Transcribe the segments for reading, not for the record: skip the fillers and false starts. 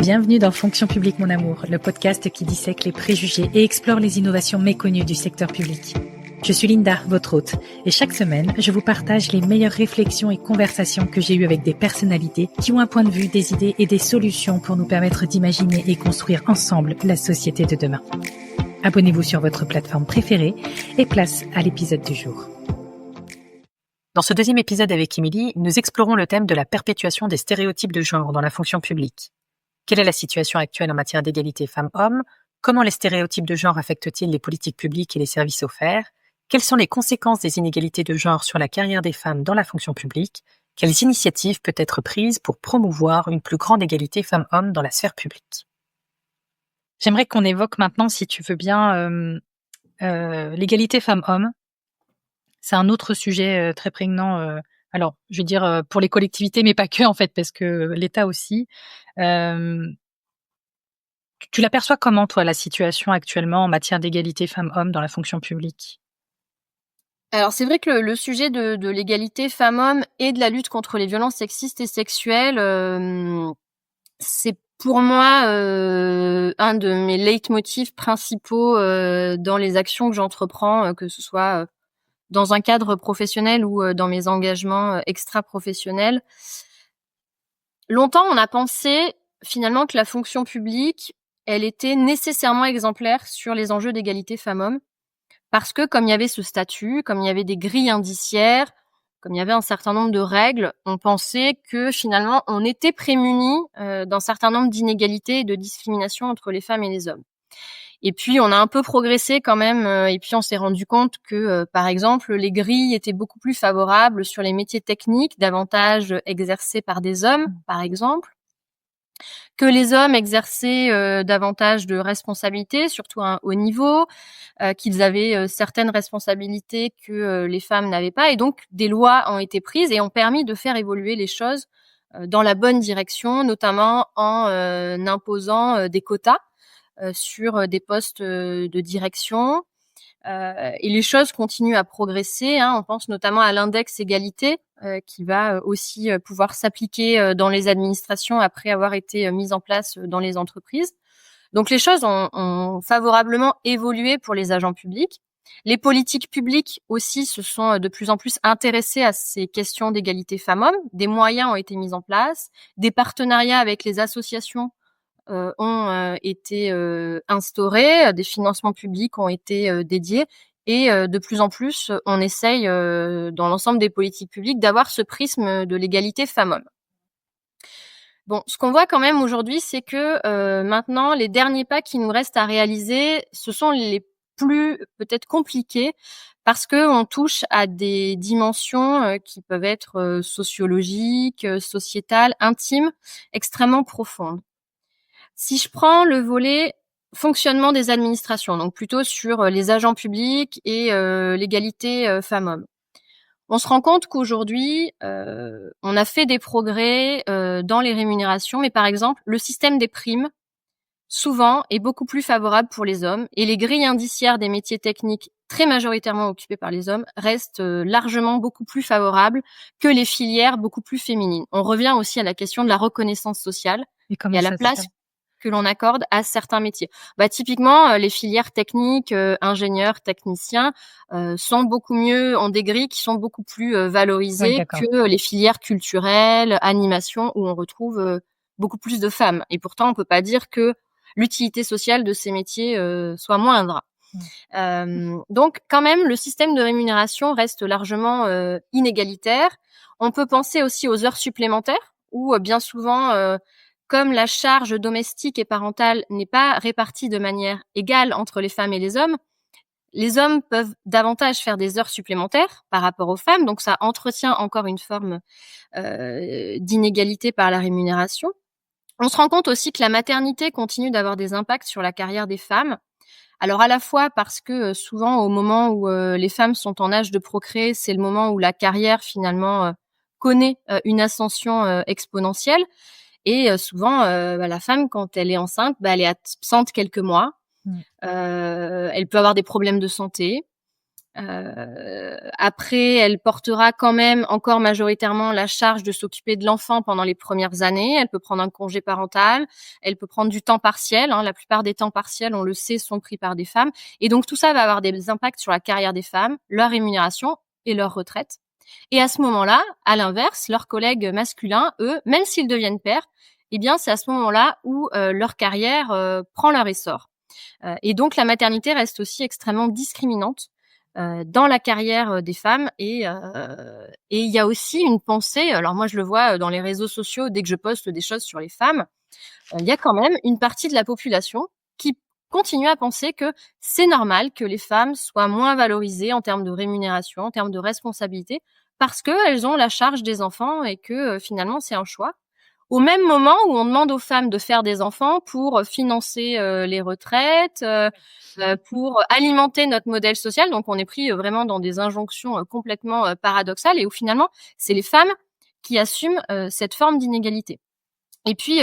Bienvenue dans Fonction publique mon amour, le podcast qui dissèque les préjugés et explore les innovations méconnues du secteur public. Je suis Linda, votre hôte, et chaque semaine, je vous partage les meilleures réflexions et conversations que j'ai eues avec des personnalités qui ont un point de vue, des idées et des solutions pour nous permettre d'imaginer et construire ensemble la société de demain. Abonnez-vous sur votre plateforme préférée et place à l'épisode du jour. Dans ce deuxième épisode avec Émilie, nous explorons le thème de la perpétuation des stéréotypes de genre dans la fonction publique. Quelle est la situation actuelle en matière d'égalité femmes-hommes? Comment les stéréotypes de genre affectent-ils les politiques publiques et les services offerts? Quelles sont les conséquences des inégalités de genre sur la carrière des femmes dans la fonction publique? Quelles initiatives peuvent être prises pour promouvoir une plus grande égalité femmes-hommes dans la sphère publique? J'aimerais qu'on évoque maintenant, si tu veux bien, l'égalité femmes-hommes. C'est un autre sujet très prégnant. Alors, je veux dire pour les collectivités, mais pas que en fait, parce que l'État aussi. Tu l'aperçois comment, toi, la situation actuellement en matière d'égalité femmes-hommes dans la fonction publique? Alors c'est vrai que le sujet de l'égalité femmes-hommes et de la lutte contre les violences sexistes et sexuelles, c'est pour moi un de mes leitmotifs principaux dans les actions que j'entreprends, que ce soit dans un cadre professionnel ou dans mes engagements extra-professionnels. Longtemps, on a pensé finalement que la fonction publique, elle était nécessairement exemplaire sur les enjeux d'égalité femmes-hommes. Parce que comme il y avait ce statut, comme il y avait des grilles indiciaires, comme il y avait un certain nombre de règles, on pensait que finalement on était prémunis d'un certain nombre d'inégalités et de discriminations entre les femmes et les hommes. Et puis on a un peu progressé quand même, et puis on s'est rendu compte que par exemple les grilles étaient beaucoup plus favorables sur les métiers techniques, davantage exercés par des hommes par exemple, que les hommes exerçaient davantage de responsabilités, surtout à un haut niveau, qu'ils avaient certaines responsabilités que les femmes n'avaient pas. Et donc, des lois ont été prises et ont permis de faire évoluer les choses dans la bonne direction, notamment en imposant des quotas sur des postes de direction. Et les choses continuent à progresser. On pense notamment à l'index égalité qui va aussi pouvoir s'appliquer dans les administrations après avoir été mise en place dans les entreprises. Donc les choses ont favorablement évolué pour les agents publics. Les politiques publiques aussi se sont de plus en plus intéressées à ces questions d'égalité femmes-hommes. Des moyens ont été mis en place, des partenariats avec les associations ont été instaurés, des financements publics ont été dédiés et de plus en plus, on essaye dans l'ensemble des politiques publiques d'avoir ce prisme de l'égalité femmes-hommes. Bon, ce qu'on voit quand même aujourd'hui, c'est que maintenant, les derniers pas qui nous restent à réaliser, ce sont les plus peut-être compliqués parce que on touche à des dimensions qui peuvent être sociologiques, sociétales, intimes, extrêmement profondes. Si je prends le volet fonctionnement des administrations, donc plutôt sur les agents publics et l'égalité femmes-hommes, on se rend compte qu'aujourd'hui, on a fait des progrès dans les rémunérations, mais par exemple, le système des primes, souvent, est beaucoup plus favorable pour les hommes et les grilles indiciaires des métiers techniques très majoritairement occupés par les hommes restent largement beaucoup plus favorables que les filières beaucoup plus féminines. On revient aussi à la question de la reconnaissance sociale et à la place que l'on accorde à certains métiers. Typiquement, les filières techniques, ingénieurs, techniciens, sont beaucoup mieux, ont des grilles qui sont beaucoup plus valorisées que les filières culturelles, animation, où on retrouve beaucoup plus de femmes. Et pourtant, on peut pas dire que l'utilité sociale de ces métiers soit moindre. Donc, quand même, le système de rémunération reste largement inégalitaire. On peut penser aussi aux heures supplémentaires, où bien souvent comme la charge domestique et parentale n'est pas répartie de manière égale entre les femmes et les hommes peuvent davantage faire des heures supplémentaires par rapport aux femmes, donc ça entretient encore une forme d'inégalité par la rémunération. On se rend compte aussi que la maternité continue d'avoir des impacts sur la carrière des femmes. Alors à la fois parce que souvent au moment où les femmes sont en âge de procréer, c'est le moment où la carrière finalement connaît une ascension exponentielle. Et souvent, la femme, quand elle est enceinte, elle est absente quelques mois. Elle peut avoir des problèmes de santé. Après, elle portera quand même encore majoritairement la charge de s'occuper de l'enfant pendant les premières années. Elle peut prendre un congé parental, elle peut prendre du temps partiel. La plupart des temps partiels, on le sait, sont pris par des femmes. Et donc tout ça va avoir des impacts sur la carrière des femmes, leur rémunération et leur retraite. Et à ce moment-là, à l'inverse, leurs collègues masculins, eux, même s'ils deviennent pères, eh bien c'est à ce moment-là où leur carrière prend leur essor. Et donc la maternité reste aussi extrêmement discriminante dans la carrière des femmes et il y a aussi une pensée, alors moi je le vois dans les réseaux sociaux dès que je poste des choses sur les femmes, il y a quand même une partie de la population qui continue à penser que c'est normal que les femmes soient moins valorisées en termes de rémunération, en termes de responsabilité, parce qu'elles ont la charge des enfants et que finalement c'est un choix. Au même moment où on demande aux femmes de faire des enfants pour financer les retraites, pour alimenter notre modèle social. Donc, on est pris vraiment dans des injonctions complètement paradoxales et où finalement, c'est les femmes qui assument cette forme d'inégalité. Et puis,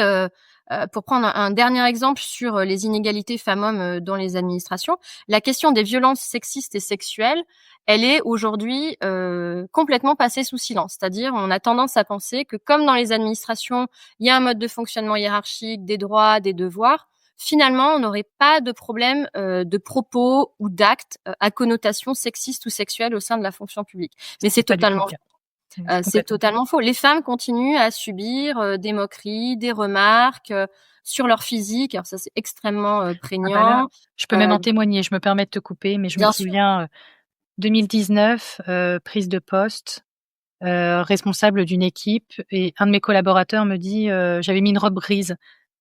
pour prendre un dernier exemple sur les inégalités femmes-hommes dans les administrations, la question des violences sexistes et sexuelles, elle est aujourd'hui complètement passée sous silence. C'est-à-dire, on a tendance à penser que comme dans les administrations, il y a un mode de fonctionnement hiérarchique, des droits, des devoirs, finalement, on n'aurait pas de problème de propos ou d'actes à connotation sexiste ou sexuelle au sein de la fonction publique. Mais c'est totalement c'est totalement faux. Les femmes continuent à subir des moqueries, des remarques sur leur physique. Alors ça, c'est extrêmement prégnant. Ah bah là, je peux même en témoigner. Je me permets de te couper, mais je me souviens 2019, prise de poste, responsable d'une équipe, et un de mes collaborateurs me dit, j'avais mis une robe grise.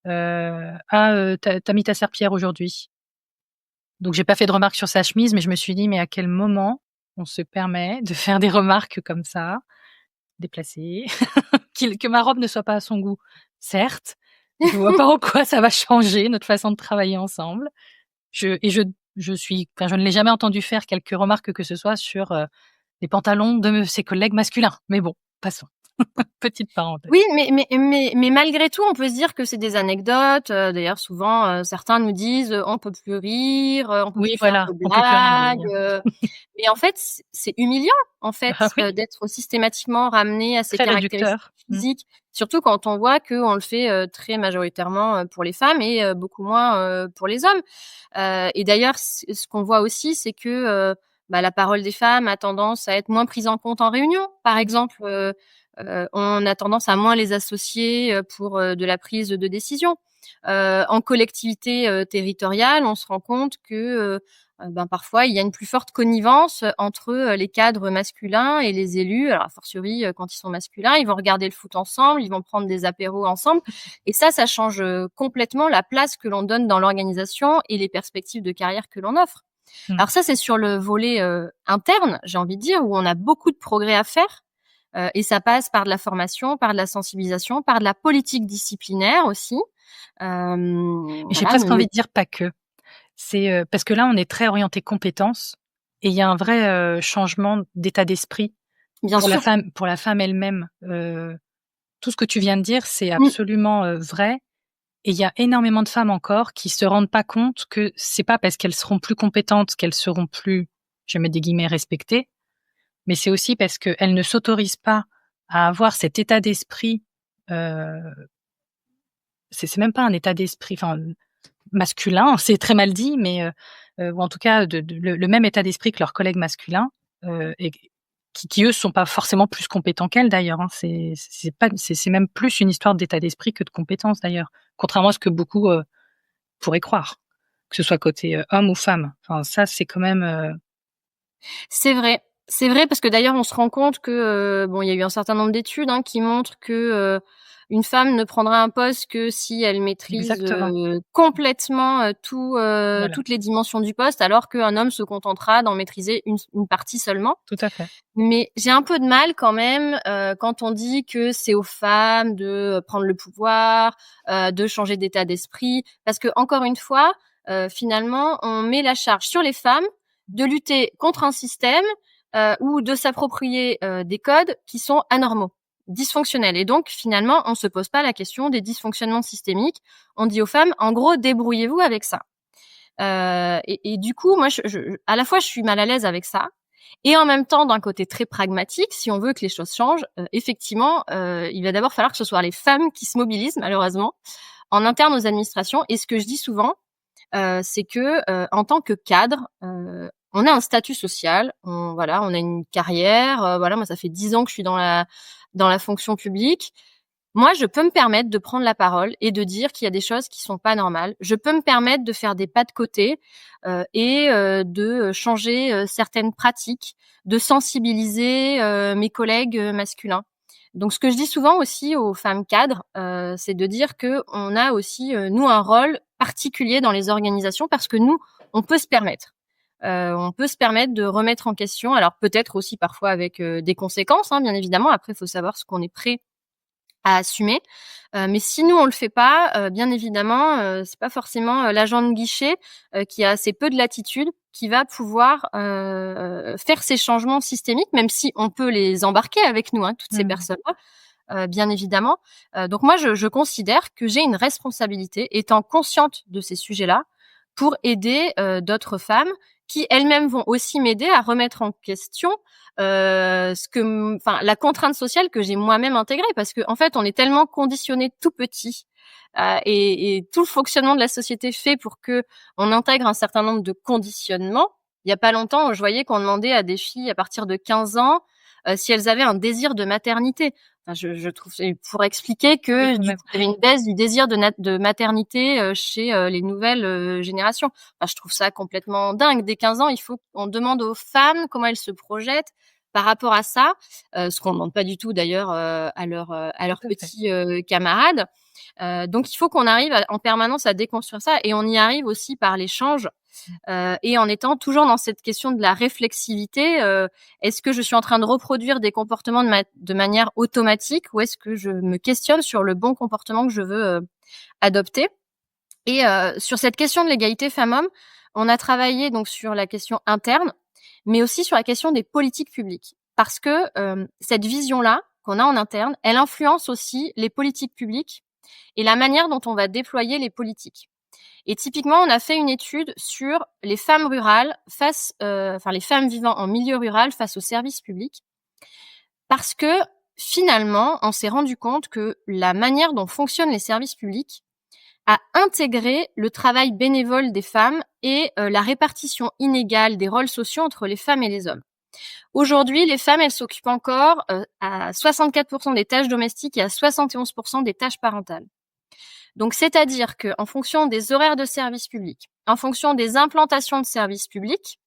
T'as mis ta serpillière aujourd'hui. Donc j'ai pas fait de remarques sur sa chemise, mais je me suis dit, mais à quel moment on se permet de faire des remarques comme ça, déplacées, que ma robe ne soit pas à son goût. Certes, je vois pas en quoi ça va changer notre façon de travailler ensemble. Je ne l'ai jamais entendu faire quelques remarques que ce soit sur les pantalons de ses collègues masculins. Mais bon, passons. Petite parenthèse. Oui, mais malgré tout, on peut se dire que c'est des anecdotes. D'ailleurs, souvent, certains nous disent on peut plus rire, on peut plus faire de blagues. Mais en fait, c'est humiliant, en fait, d'être systématiquement ramené à ces caractéristiques physiques. Surtout quand on voit qu'on le fait très majoritairement pour les femmes et beaucoup moins pour les hommes. Et d'ailleurs, ce qu'on voit aussi, c'est que la parole des femmes a tendance à être moins prise en compte en réunion. Par exemple, on a tendance à moins les associer pour de la prise de décision. En collectivité territoriale, on se rend compte que parfois il y a une plus forte connivence entre les cadres masculins et les élus. Alors a fortiori quand ils sont masculins, ils vont regarder le foot ensemble, ils vont prendre des apéros ensemble, et ça change complètement la place que l'on donne dans l'organisation et les perspectives de carrière que l'on offre. Alors ça, c'est sur le volet interne, j'ai envie de dire, où on a beaucoup de progrès à faire. Et ça passe par de la formation, par de la sensibilisation, par de la politique disciplinaire aussi. J'ai presque envie de dire pas que. C'est parce que là, on est très orienté compétences et il y a un vrai changement d'état d'esprit pour la femme elle-même. Tout ce que tu viens de dire, c'est absolument vrai. Et il y a énormément de femmes encore qui se rendent pas compte que c'est pas parce qu'elles seront plus compétentes qu'elles seront plus, je mets des guillemets, respectées, mais c'est aussi parce qu'elles ne s'autorisent pas à avoir cet état d'esprit. C'est même pas un état d'esprit, masculin, c'est très mal dit, mais ou en tout cas le même état d'esprit que leurs collègues masculins, et qui eux sont pas forcément plus compétents qu'elles d'ailleurs. C'est même plus une histoire d'état d'esprit que de compétences d'ailleurs, contrairement à ce que beaucoup pourraient croire, que ce soit côté homme ou femme. Enfin, ça c'est quand même. C'est vrai parce que d'ailleurs on se rend compte que il y a eu un certain nombre d'études qui montrent que une femme ne prendra un poste que si elle maîtrise complètement toutes les dimensions du poste, alors qu'un homme se contentera d'en maîtriser une partie seulement. Tout à fait. Mais j'ai un peu de mal quand même quand on dit que c'est aux femmes de prendre le pouvoir, de changer d'état d'esprit, parce que encore une fois, finalement, on met la charge sur les femmes de lutter contre un système ou de s'approprier des codes qui sont anormaux, dysfonctionnels. Et donc, finalement, on se pose pas la question des dysfonctionnements systémiques. On dit aux femmes, en gros, débrouillez-vous avec ça. Et du coup, moi, à la fois, je suis mal à l'aise avec ça, Et en même temps, d'un côté très pragmatique, si on veut que les choses changent, effectivement, il va d'abord falloir que ce soit les femmes qui se mobilisent, malheureusement, en interne aux administrations. Et ce que je dis souvent, c'est que en tant que cadre, on a un statut social, on a une carrière. Moi, ça fait 10 ans que je suis dans la fonction publique. Moi, je peux me permettre de prendre la parole et de dire qu'il y a des choses qui sont pas normales. Je peux me permettre de faire des pas de côté et de changer certaines pratiques, de sensibiliser mes collègues masculins. Donc, ce que je dis souvent aussi aux femmes cadres, c'est de dire que on a aussi nous un rôle particulier dans les organisations parce que nous, on peut se permettre. On peut se permettre de remettre en question. Alors peut-être aussi parfois avec des conséquences, bien évidemment. Après, il faut savoir ce qu'on est prêt à assumer. Mais si nous on le fait pas, bien évidemment, c'est pas forcément l'agent de guichet qui a assez peu de latitude qui va pouvoir faire ces changements systémiques, même si on peut les embarquer avec nous, toutes ces personnes-là, bien évidemment. Donc moi, je considère que j'ai une responsabilité, étant consciente de ces sujets-là, pour aider d'autres femmes qui elles-mêmes vont aussi m'aider à remettre en question la contrainte sociale que j'ai moi-même intégrée, parce que en fait, on est tellement conditionné tout petit et tout le fonctionnement de la société fait pour que on intègre un certain nombre de conditionnements. Il y a pas longtemps, je voyais qu'on demandait à des filles à partir de 15 ans si elles avaient un désir de maternité. Enfin, je trouve, pour expliquer que il y avait une baisse du désir de maternité chez les nouvelles générations. Enfin, je trouve ça complètement dingue. Dès 15 ans, il faut qu'on demande aux femmes comment elles se projettent par rapport à ça, ce qu'on ne demande pas du tout d'ailleurs à leurs petits camarades. Donc il faut qu'on arrive en permanence à déconstruire ça, et on y arrive aussi par l'échange et en étant toujours dans cette question de la réflexivité. Est-ce que je suis en train de reproduire des comportements de manière automatique, ou est-ce que je me questionne sur le bon comportement que je veux adopter? Et sur cette question de l'égalité femmes-hommes, on a travaillé donc sur la question interne, mais aussi sur la question des politiques publiques. Parce que cette vision-là qu'on a en interne, elle influence aussi les politiques publiques et la manière dont on va déployer les politiques. Et typiquement, on a fait une étude sur les femmes rurales les femmes vivant en milieu rural face aux services publics. Parce que finalement, on s'est rendu compte que la manière dont fonctionnent les services publics a intégré le travail bénévole des femmes et la répartition inégale des rôles sociaux entre les femmes et les hommes. Aujourd'hui, les femmes, elles s'occupent encore à 64% des tâches domestiques et à 71% des tâches parentales. Donc, c'est-à-dire que, en fonction des horaires de service public, en fonction des implantations de services publics,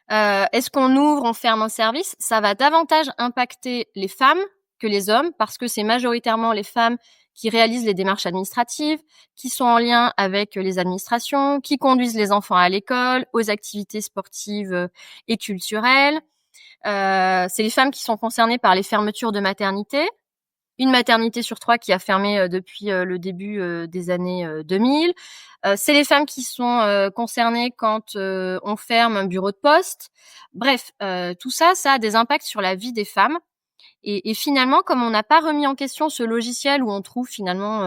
est-ce qu'on ouvre, on ferme un service, ça va davantage impacter les femmes que les hommes, parce que c'est majoritairement les femmes qui réalisent les démarches administratives, qui sont en lien avec les administrations, qui conduisent les enfants à l'école, aux activités sportives et culturelles. C'est les femmes qui sont concernées par les fermetures de maternités. Une maternité sur 3 qui a fermé depuis le début des années 2000. C'est les femmes qui sont concernées quand on ferme un bureau de poste. Bref, tout ça, ça a des impacts sur la vie des femmes. Et finalement, comme on n'a pas remis en question ce logiciel où on trouve finalement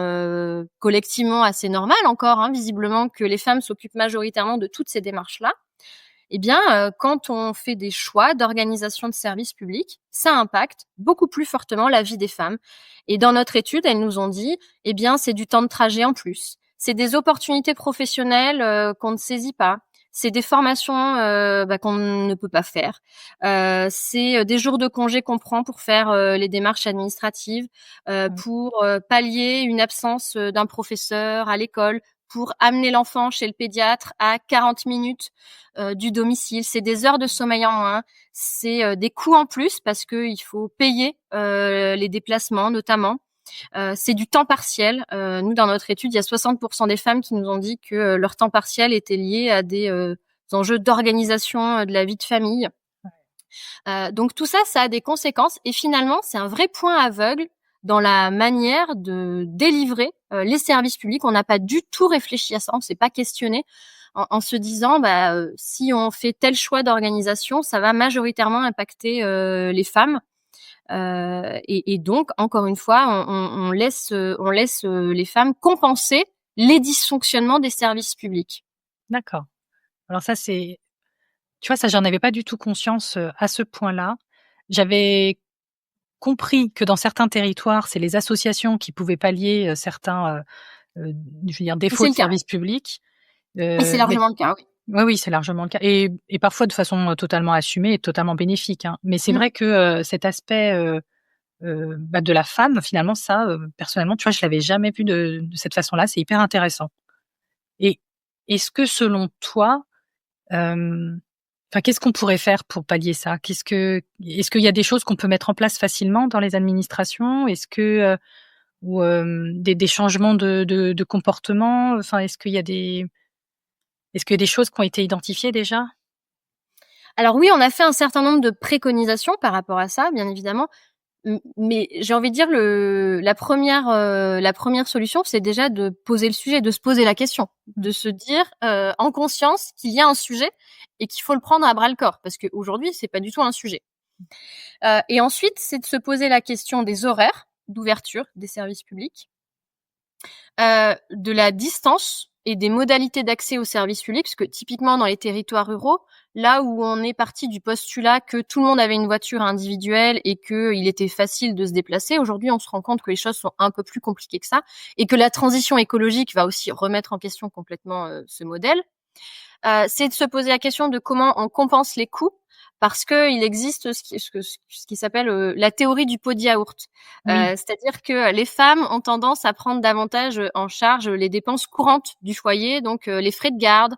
collectivement assez normal encore, visiblement, que les femmes s'occupent majoritairement de toutes ces démarches-là, eh bien, quand on fait des choix d'organisation de services publics, ça impacte beaucoup plus fortement la vie des femmes. Et dans notre étude, elles nous ont dit, eh bien, c'est du temps de trajet en plus. C'est des opportunités professionnelles qu'on ne saisit pas. C'est des formations qu'on ne peut pas faire. C'est des jours de congé qu'on prend pour faire les démarches administratives, pour pallier une absence d'un professeur à l'école, pour amener l'enfant chez le pédiatre à 40 minutes du domicile. C'est des heures de sommeil en moins, c'est des coûts en plus parce qu'il faut payer les déplacements notamment. C'est du temps partiel. Nous, dans notre étude, il y a 60% des femmes qui nous ont dit que leur temps partiel était lié à des enjeux d'organisation de la vie de famille. Donc tout ça, ça a des conséquences, et finalement, c'est un vrai point aveugle dans la manière de délivrer les services publics. On n'a pas du tout réfléchi à ça, on s'est pas questionné en se disant si on fait tel choix d'organisation, ça va majoritairement impacter les femmes. Et donc, encore une fois, on laisse les femmes compenser les dysfonctionnements des services publics. D'accord. Alors ça, c'est tu vois, ça, j'en avais pas du tout conscience à ce point-là. J'avais compris que dans certains territoires, c'est les associations qui pouvaient pallier certains, je veux dire, Et défauts c'est de le cas. service public. Et c'est Mais largement le cas, oui. oui, c'est largement le cas et parfois de façon totalement assumée et totalement bénéfique, hein. Mais c'est Mmh. vrai que cet aspect de la femme, finalement, ça, personnellement, tu vois, je l'avais jamais vu de cette façon-là. C'est hyper intéressant. Et est-ce que selon toi, enfin, qu'est-ce qu'on pourrait faire pour pallier ça? Est-ce qu'il y a des choses qu'on peut mettre en place facilement dans les administrations? Est-ce que, ou des changements de comportement? Enfin, est-ce qu'il y a des choses qui ont été identifiées déjà? Alors oui, on a fait un certain nombre de préconisations par rapport à ça, bien évidemment. Mais j'ai envie de dire la première solution, c'est déjà de poser le sujet, de se poser la question, de se dire en conscience qu'il y a un sujet et qu'il faut le prendre à bras le corps, parce qu'aujourd'hui c'est pas du tout un sujet. Et ensuite, c'est de se poser la question des horaires d'ouverture des services publics, de la distance et des modalités d'accès aux services publics, parce que typiquement dans les territoires ruraux, là où on est parti du postulat que tout le monde avait une voiture individuelle et qu'il était facile de se déplacer, aujourd'hui on se rend compte que les choses sont un peu plus compliquées que ça et que la transition écologique va aussi remettre en question complètement ce modèle. C'est de se poser la question de comment on compense les coûts, parce que il existe ce qui s'appelle la théorie du pot de yaourt. Oui. C'est-à-dire que les femmes ont tendance à prendre davantage en charge les dépenses courantes du foyer, donc les frais de garde,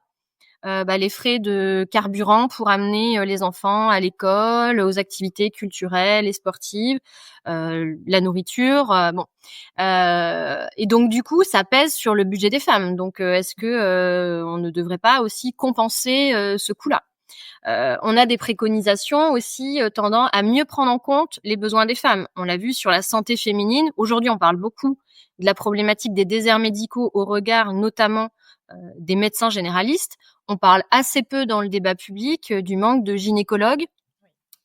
les frais de carburant pour amener les enfants à l'école, aux activités culturelles et sportives, la nourriture, et donc du coup ça pèse sur le budget des femmes. Donc est-ce que on ne devrait pas aussi compenser ce coût-là? On a des préconisations aussi tendant à mieux prendre en compte les besoins des femmes. On l'a vu sur la santé féminine. Aujourd'hui, on parle beaucoup de la problématique des déserts médicaux au regard notamment des médecins généralistes. On parle assez peu dans le débat public du manque de gynécologues,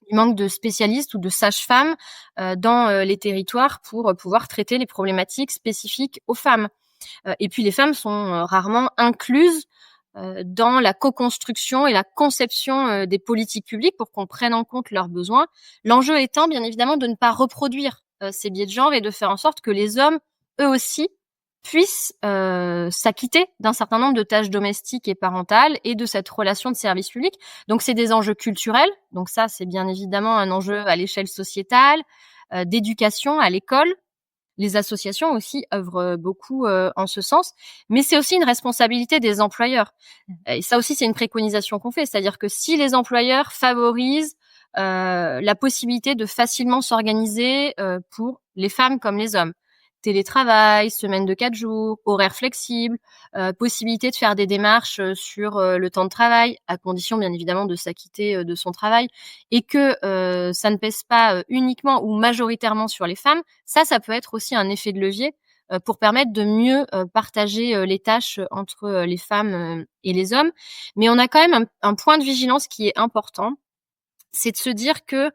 du manque de spécialistes ou de sages-femmes dans les territoires pour pouvoir traiter les problématiques spécifiques aux femmes. Et puis les femmes sont rarement incluses dans la co-construction et la conception des politiques publiques pour qu'on prenne en compte leurs besoins. L'enjeu étant bien évidemment de ne pas reproduire ces biais de genre et de faire en sorte que les hommes, eux aussi, puissent s'acquitter d'un certain nombre de tâches domestiques et parentales et de cette relation de service public. Donc c'est des enjeux culturels, donc ça c'est bien évidemment un enjeu à l'échelle sociétale, d'éducation à l'école. Les associations aussi œuvrent beaucoup en ce sens, mais c'est aussi une responsabilité des employeurs. Et ça aussi, c'est une préconisation qu'on fait, c'est-à-dire que si les employeurs favorisent la possibilité de facilement s'organiser pour les femmes comme les hommes, télétravail, semaine de 4 jours, horaires flexibles, possibilité de faire des démarches sur le temps de travail, à condition bien évidemment de s'acquitter de son travail, et que ça ne pèse pas uniquement ou majoritairement sur les femmes, ça peut être aussi un effet de levier pour permettre de mieux partager les tâches entre les femmes et les hommes. Mais on a quand même un point de vigilance qui est important, c'est de se dire que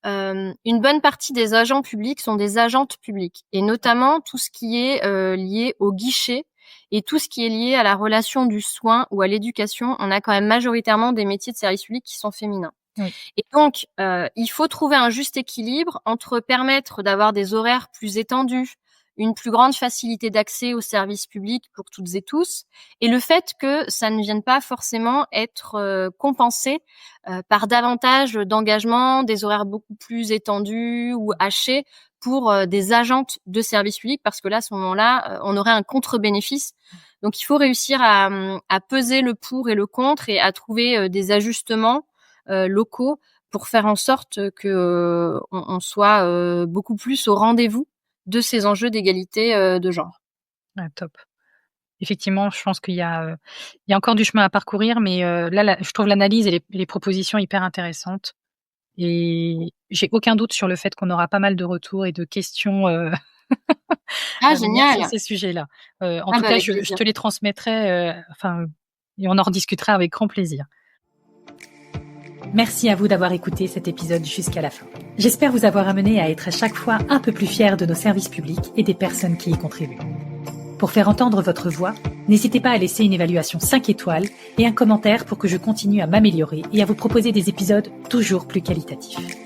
une bonne partie des agents publics sont des agentes publiques, et notamment tout ce qui est lié au guichet et tout ce qui est lié à la relation du soin ou à l'éducation. On a quand même majoritairement des métiers de service public qui sont féminins. Oui. Et donc, il faut trouver un juste équilibre entre permettre d'avoir des horaires plus étendus, une plus grande facilité d'accès aux services publics pour toutes et tous, et le fait que ça ne vienne pas forcément être compensé par davantage d'engagement, des horaires beaucoup plus étendus ou hachés pour des agentes de services publics, parce que là, à ce moment-là, on aurait un contre-bénéfice. Donc, il faut réussir à peser le pour et le contre et à trouver des ajustements locaux pour faire en sorte que on soit beaucoup plus au rendez-vous de ces enjeux d'égalité de genre. Ah, top. Effectivement, je pense qu'il y a encore du chemin à parcourir, mais là, je trouve l'analyse et les propositions hyper intéressantes, et j'ai aucun doute sur le fait qu'on aura pas mal de retours et de questions Ah, sur génial! ces sujets-là. En tout cas, je te les transmettrai, et on en rediscutera avec grand plaisir. Merci à vous d'avoir écouté cet épisode jusqu'à la fin. J'espère vous avoir amené à être à chaque fois un peu plus fiers de nos services publics et des personnes qui y contribuent. Pour faire entendre votre voix, n'hésitez pas à laisser une évaluation 5 étoiles et un commentaire pour que je continue à m'améliorer et à vous proposer des épisodes toujours plus qualitatifs.